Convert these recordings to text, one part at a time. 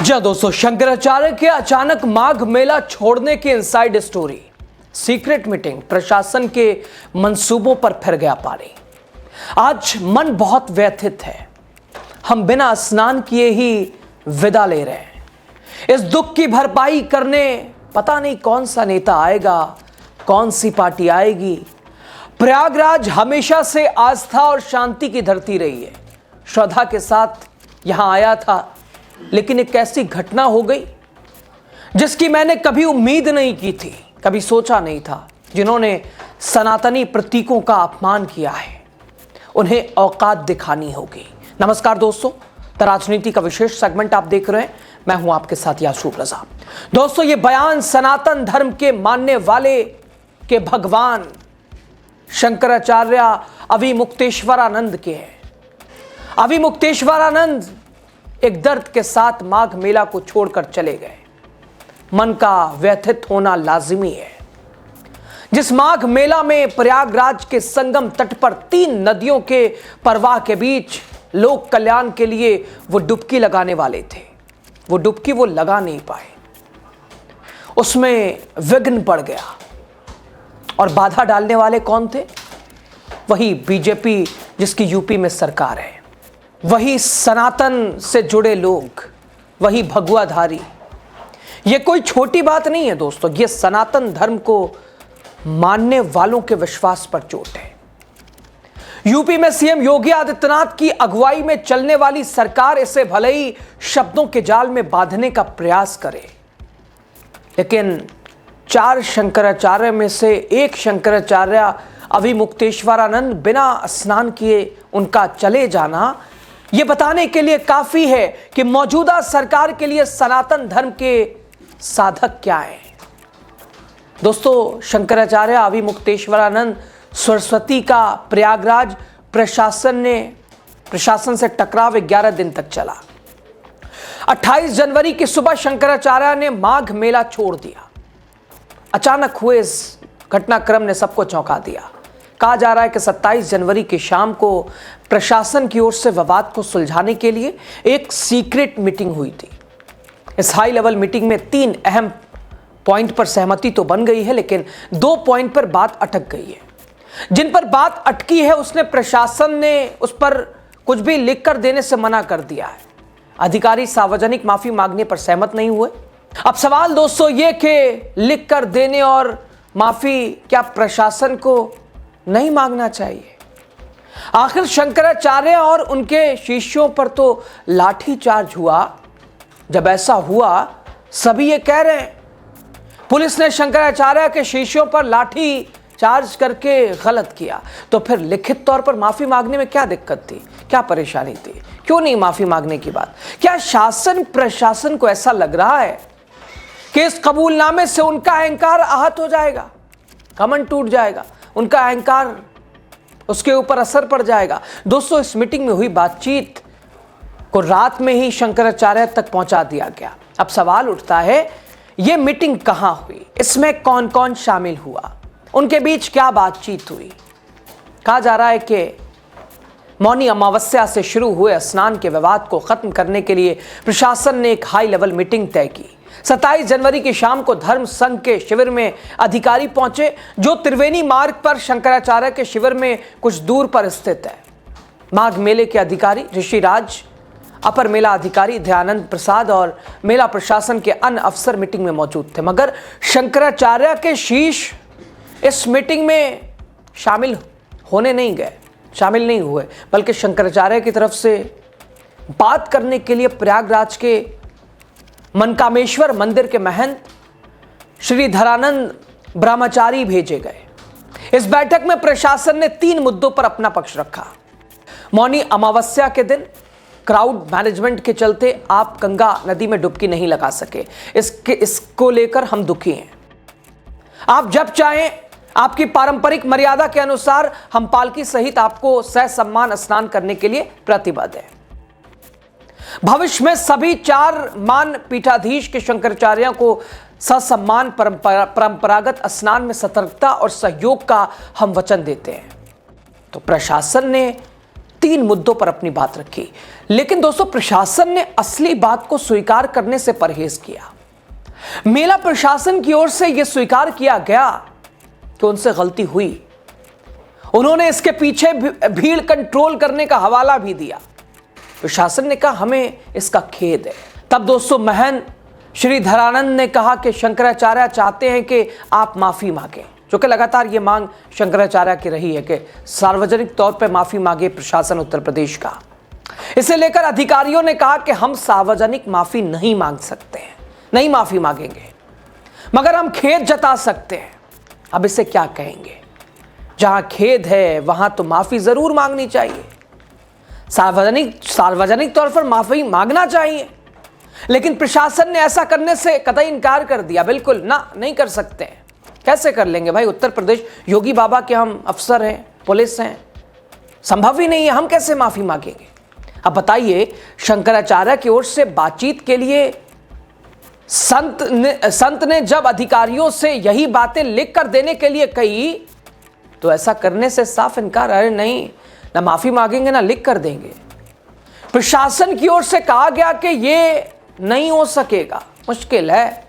जी दोस्तों, शंकराचार्य के अचानक माघ मेला छोड़ने की इनसाइड स्टोरी, सीक्रेट मीटिंग, प्रशासन के मंसूबों पर फिर गया पानी। आज मन बहुत व्यथित है। हम बिना स्नान किए ही विदा ले रहे हैं। इस दुख की भरपाई करने पता नहीं कौन सा नेता आएगा, कौन सी पार्टी आएगी। प्रयागराज हमेशा से आस्था और शांति की धरती रही है। श्रद्धा के साथ यहां आया था, लेकिन एक ऐसी घटना हो गई जिसकी मैंने कभी उम्मीद नहीं की थी, कभी सोचा नहीं था। जिन्होंने सनातनी प्रतीकों का अपमान किया है, उन्हें औकात दिखानी होगी। नमस्कार दोस्तों, द राजनीति का विशेष सेगमेंट आप देख रहे हैं। मैं हूं आपके साथ यासूफ रजा। दोस्तों, ये बयान सनातन धर्म के मानने वाले के भगवान शंकराचार्य अविमुक्तेश्वरानंद के हैं। अविमुक्तेश्वरानंद एक दर्द के साथ माघ मेला को छोड़कर चले गए। मन का व्यथित होना लाजिमी है। जिस माघ मेला में प्रयागराज के संगम तट पर 3 नदियों के प्रवाह के बीच लोक कल्याण के लिए वो डुबकी लगाने वाले थे, वो डुबकी वो लगा नहीं पाए। उसमें विघ्न पड़ गया। और बाधा डालने वाले कौन थे? वही बीजेपी जिसकी यूपी में सरकार है, वही सनातन से जुड़े लोग, वही भगवाधारी। यह कोई छोटी बात नहीं है दोस्तों। यह सनातन धर्म को मानने वालों के विश्वास पर चोट है। यूपी में सीएम योगी आदित्यनाथ की अगुवाई में चलने वाली सरकार इसे भले ही शब्दों के जाल में बांधने का प्रयास करे, लेकिन 4 शंकराचार्य में से एक शंकराचार्य अविमुक्तेश्वरानंद बिना स्नान किए उनका चले जाना यह बताने के लिए काफी है कि मौजूदा सरकार के लिए सनातन धर्म के साधक क्या हैं। दोस्तों, शंकराचार्य अविमुक्तेश्वरानंद सरस्वती का प्रयागराज प्रशासन से टकराव 11 दिन तक चला। 28 जनवरी की सुबह शंकराचार्य ने माघ मेला छोड़ दिया। अचानक हुए इस घटनाक्रम ने सबको चौंका दिया। कहा जा रहा है कि 27 जनवरी की शाम को प्रशासन की ओर से विवाद को सुलझाने के लिए एक सीक्रेट मीटिंग हुई थी। इस हाई लेवल मीटिंग में 3 अहम पॉइंट पर सहमति तो बन गई है, लेकिन 2 पॉइंट पर बात अटक गई है। जिन पर बात अटकी है प्रशासन ने उस पर कुछ भी लिख कर देने से मना कर दिया है। अधिकारी सार्वजनिक माफी मांगने पर सहमत नहीं हुए। अब सवाल दोस्तों ये कि लिख कर देने और माफी क्या प्रशासन को नहीं मांगना चाहिए? आखिर शंकराचार्य और उनके शिष्यों पर तो लाठीचार्ज हुआ। जब ऐसा हुआ, सभी ये कह रहे हैं पुलिस ने शंकराचार्य के शिष्यों पर लाठी चार्ज करके गलत किया, तो फिर लिखित तौर पर माफी मांगने में क्या दिक्कत थी, क्या परेशानी थी? क्यों नहीं माफी मांगने की बात? क्या शासन प्रशासन को ऐसा लग रहा है कि इस कबूलनामे से उनका अहंकार आहत हो जाएगा, घमंड टूट जाएगा, उनका अहंकार, उसके ऊपर असर पड़ जाएगा? दोस्तों, इस मीटिंग में हुई बातचीत को रात में ही शंकराचार्य तक पहुंचा दिया गया। अब सवाल उठता है, यह मीटिंग कहां हुई? इसमें कौन कौन शामिल हुआ? उनके बीच क्या बातचीत हुई? कहा जा रहा है कि मौनी अमावस्या से शुरू हुए स्नान के विवाद को खत्म करने के लिए प्रशासन ने एक हाई लेवल मीटिंग तय की। 27 जनवरी की शाम को धर्म संघ के शिविर में अधिकारी पहुंचे, जो त्रिवेणी मार्ग पर शंकराचार्य के शिविर में कुछ दूर पर स्थित है। माघ मेले के अधिकारी ऋषिराज, अपर मेला अधिकारी दयानंद प्रसाद और मेला प्रशासन के अन्य अफसर मीटिंग में मौजूद थे, मगर शंकराचार्य के शीश इस मीटिंग में शामिल नहीं हुए, बल्कि शंकराचार्य की तरफ से बात करने के लिए प्रयागराज के मनकामेश्वर मंदिर के महंत श्री धरानंद ब्रह्मचारी भेजे गए। इस बैठक में प्रशासन ने 3 मुद्दों पर अपना पक्ष रखा। मौनी अमावस्या के दिन क्राउड मैनेजमेंट के चलते आप गंगा नदी में डुबकी नहीं लगा सके, इसको लेकर हम दुखी हैं। आप जब चाहें, आपकी पारंपरिक मर्यादा के अनुसार हम पालकी सहित आपको सहसम्मान स्नान करने के लिए प्रतिबद्ध हैं। भविष्य में सभी 4 मान पीठाधीश के शंकराचार्यों को ससम्मान परंपरागत स्नान में सतर्कता और सहयोग का हम वचन देते हैं। तो प्रशासन ने 3 मुद्दों पर अपनी बात रखी। लेकिन दोस्तों, प्रशासन ने असली बात को स्वीकार करने से परहेज किया। मेला प्रशासन की ओर से यह स्वीकार किया गया कि उनसे गलती हुई। उन्होंने इसके पीछे भीड़ कंट्रोल करने का हवाला भी दिया। प्रशासन ने कहा हमें इसका खेद है। तब दोस्तों, महंत श्री धरानंद ने कहा कि शंकराचार्य चाहते हैं कि आप माफी मांगे, जो कि लगातार ये मांग शंकराचार्य की रही है कि सार्वजनिक तौर पर माफी मांगे प्रशासन उत्तर प्रदेश का। इसे लेकर अधिकारियों ने कहा कि हम सार्वजनिक माफी नहीं मांग सकते हैं, नहीं माफी मांगेंगे, मगर हम खेद जता सकते हैं। अब इसे क्या कहेंगे? जहां खेद है वहां तो माफी जरूर मांगनी चाहिए, सार्वजनिक तौर पर माफी मांगना चाहिए। लेकिन प्रशासन ने ऐसा करने से कतई इनकार कर दिया। बिल्कुल ना, नहीं कर सकते हैं। कैसे कर लेंगे भाई? उत्तर प्रदेश योगी बाबा के हम अफसर हैं, पुलिस हैं, संभव ही नहीं है। हम कैसे माफी मांगेंगे? अब बताइए, शंकराचार्य की ओर से बातचीत के लिए संत ने जब अधिकारियों से यही बातें लिख कर देने के लिए कही, तो ऐसा करने से साफ इनकार, अरे नहीं, ना माफी मांगेंगे ना लिख कर देंगे। प्रशासन की ओर से कहा गया कि ये नहीं हो सकेगा, मुश्किल है।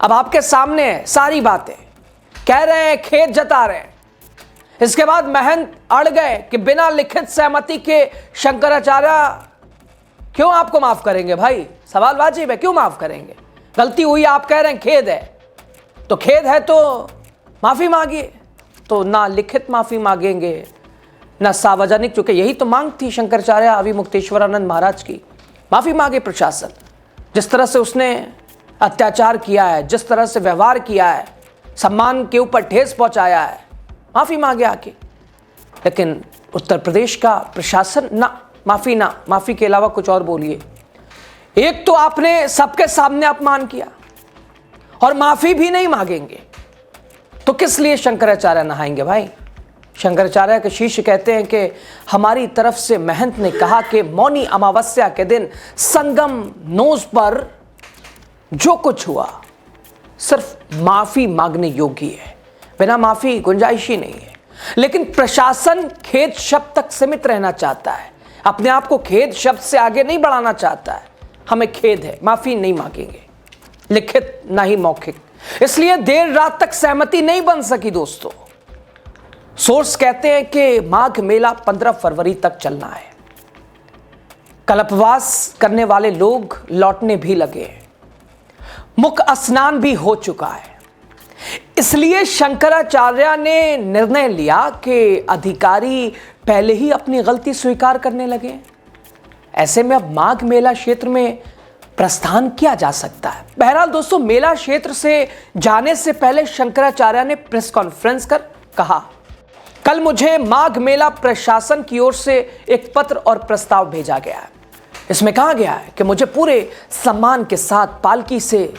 अब आपके सामने है सारी बातें, कह रहे हैं, खेद जता रहे हैं। इसके बाद महंत अड़ गए कि बिना लिखित सहमति के शंकराचार्य क्यों आपको माफ करेंगे? भाई सवाल वाजिब है, क्यों माफ करेंगे? गलती हुई, आप कह रहे हैं खेद है, तो खेद है तो माफी मांगिए। तो ना लिखित माफी मांगेंगे ना सार्वजनिक, चूंकि यही तो मांग थी शंकराचार्य अविमुक्तेश्वरानंद महाराज की। माफी मांगे प्रशासन, जिस तरह से उसने अत्याचार किया है, जिस तरह से व्यवहार किया है, सम्मान के ऊपर ठेस पहुंचाया है, माफी मांगे आके। लेकिन उत्तर प्रदेश का प्रशासन ना माफी के अलावा कुछ और बोलिए। एक तो आपने सबके सामने अपमान किया और माफी भी नहीं मांगेंगे, तो किस लिए शंकराचार्य नहाएंगे भाई? शंकराचार्य के शिष्य कहते हैं कि हमारी तरफ से महंत ने कहा कि मौनी अमावस्या के दिन संगम नोज पर जो कुछ हुआ सिर्फ माफी मांगने योग्य है, बिना माफी गुंजाइश ही नहीं है। लेकिन प्रशासन खेद शब्द तक सीमित रहना चाहता है, अपने आप को खेद शब्द से आगे नहीं बढ़ाना चाहता है। हमें खेद है, माफी नहीं मांगेंगे, लिखित ना ही मौखिक। इसलिए देर रात तक सहमति नहीं बन सकी दोस्तों। सोर्स कहते हैं कि माघ मेला 15 फरवरी तक चलना है। कल्पवास करने वाले लोग लौटने भी लगे हैं, मुख स्नान भी हो चुका है। इसलिए शंकराचार्य ने निर्णय लिया कि अधिकारी पहले ही अपनी गलती स्वीकार करने लगे। ऐसे में अब माघ मेला क्षेत्र में प्रस्थान किया जा सकता है। बहरहाल दोस्तों, मेला क्षेत्र से जाने से पहले शंकराचार्य ने प्रेस कॉन्फ्रेंस कर कहा, कल मुझे माघ मेला प्रशासन की ओर से एक पत्र और प्रस्ताव भेजा गया है। इसमें कहा गया है कि मुझे पूरे सम्मान के साथ पालकी से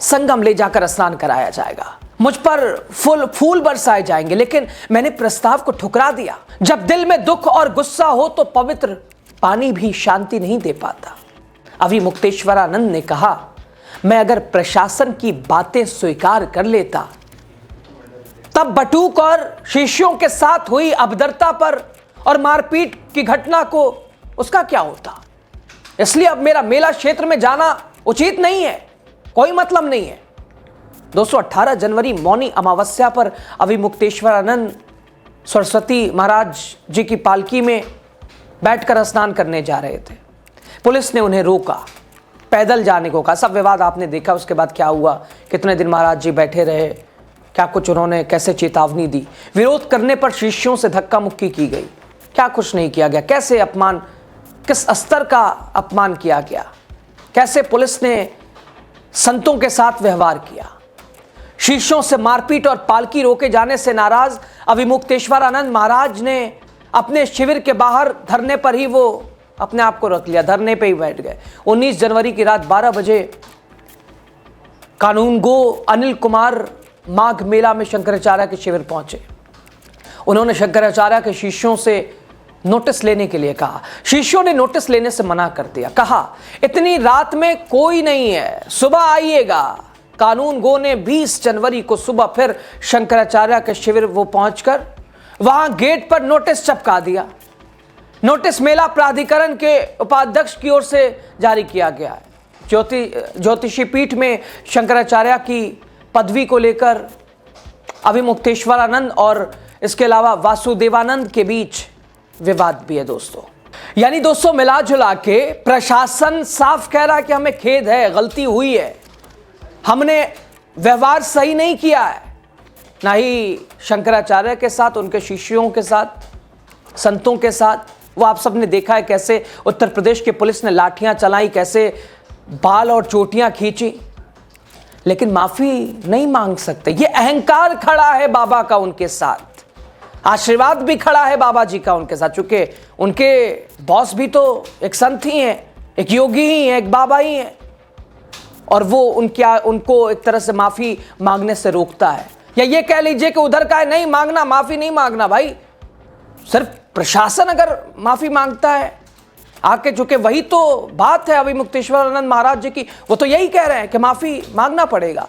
संगम ले जाकर स्नान कराया जाएगा, मुझ पर फूल बरसाए जाएंगे। लेकिन मैंने प्रस्ताव को ठुकरा दिया। जब दिल में दुख और गुस्सा हो तो पवित्र पानी भी शांति नहीं दे पाता। अविमुक्तेश्वरानंद ने कहा, मैं अगर प्रशासन की बातें स्वीकार कर लेता तब बटूक और शिष्यों के साथ हुई अभद्रता पर और मारपीट की घटना को उसका क्या होता। इसलिए अब मेरा मेला क्षेत्र में जाना उचित नहीं है, कोई मतलब नहीं है। दोस्तों, 18 जनवरी मौनी अमावस्या पर अविमुक्तेश्वरानंद सरस्वती महाराज जी की पालकी में बैठकर स्नान करने जा रहे थे। पुलिस ने उन्हें रोका, पैदल जाने को कहा। सब विवाद आपने देखा, उसके बाद क्या हुआ, कितने दिन महाराज जी बैठे रहे, क्या कुछ उन्होंने कैसे चेतावनी दी। विरोध करने पर शिष्यों से धक्का मुक्की की गई, क्या कुछ नहीं किया गया। कैसे अपमान, किस स्तर का अपमान किया गया, कैसे पुलिस ने संतों के साथ व्यवहार किया। शिष्यों से मारपीट और पालकी रोके जाने से नाराज अविमुक्तेश्वरानंद महाराज ने अपने शिविर के बाहर धरने पर ही वो अपने आप को रख लिया, धरने पे ही बैठ गए। 19 जनवरी की रात 12 बजे कानूनगो अनिल कुमार माघ मेला में शंकराचार्य के शिविर पहुंचे। उन्होंने शंकराचार्य के शिष्यों से नोटिस लेने के लिए कहा। शिष्यों ने नोटिस लेने से मना कर दिया, कहा इतनी रात में कोई नहीं है, सुबह आइएगा। कानूनगो ने 20 जनवरी को सुबह फिर शंकराचार्य के शिविर वो पहुंचकर वहां गेट पर नोटिस चिपका दिया। नोटिस मेला प्राधिकरण के उपाध्यक्ष की ओर से जारी किया गया है। ज्योतिषी पीठ में शंकराचार्य की पदवी को लेकर अभिमुक्तेश्वरानंद और इसके अलावा वासुदेवानंद के बीच विवाद भी है दोस्तों। यानी दोस्तों मिला जुला के प्रशासन साफ कह रहा है कि हमें खेद है, गलती हुई है, हमने व्यवहार सही नहीं किया है, ना ही शंकराचार्य के साथ, उनके शिष्यों के साथ, संतों के साथ। वो आप सबने देखा है कैसे उत्तर प्रदेश की पुलिस ने लाठियां चलाई, कैसे बाल और चोटियां खींची, लेकिन माफी नहीं मांग सकते। ये अहंकार खड़ा है बाबा का उनके साथ, आशीर्वाद भी खड़ा है बाबा जी का उनके साथ, चूंकि उनके बॉस भी तो एक संत ही हैं, एक योगी ही हैं, एक बाबा ही हैं, और वो उनको एक तरह से माफी मांगने से रोकता है। या ये कह लीजिए कि उधर का है नहीं मांगना, माफी नहीं मांगना। भाई सिर्फ प्रशासन अगर माफी मांगता है आके, चूंकि वही तो बात है अभिमुक्तेश्वरानंद महाराज जी की, वो तो यही कह रहे हैं कि माफी मांगना पड़ेगा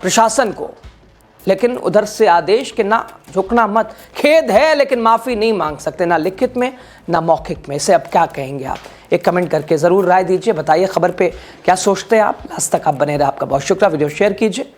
प्रशासन को, लेकिन उधर से आदेश कि ना झुकना मत, खेद है लेकिन माफी नहीं मांग सकते, ना लिखित में ना मौखिक में। इसे अब क्या कहेंगे आप? एक कमेंट करके जरूर राय दीजिए, बताइए खबर पे क्या सोचते हैं आप। लास्ट तक आप बने रहे, आपका बहुत शुक्रिया। वीडियो शेयर कीजिए।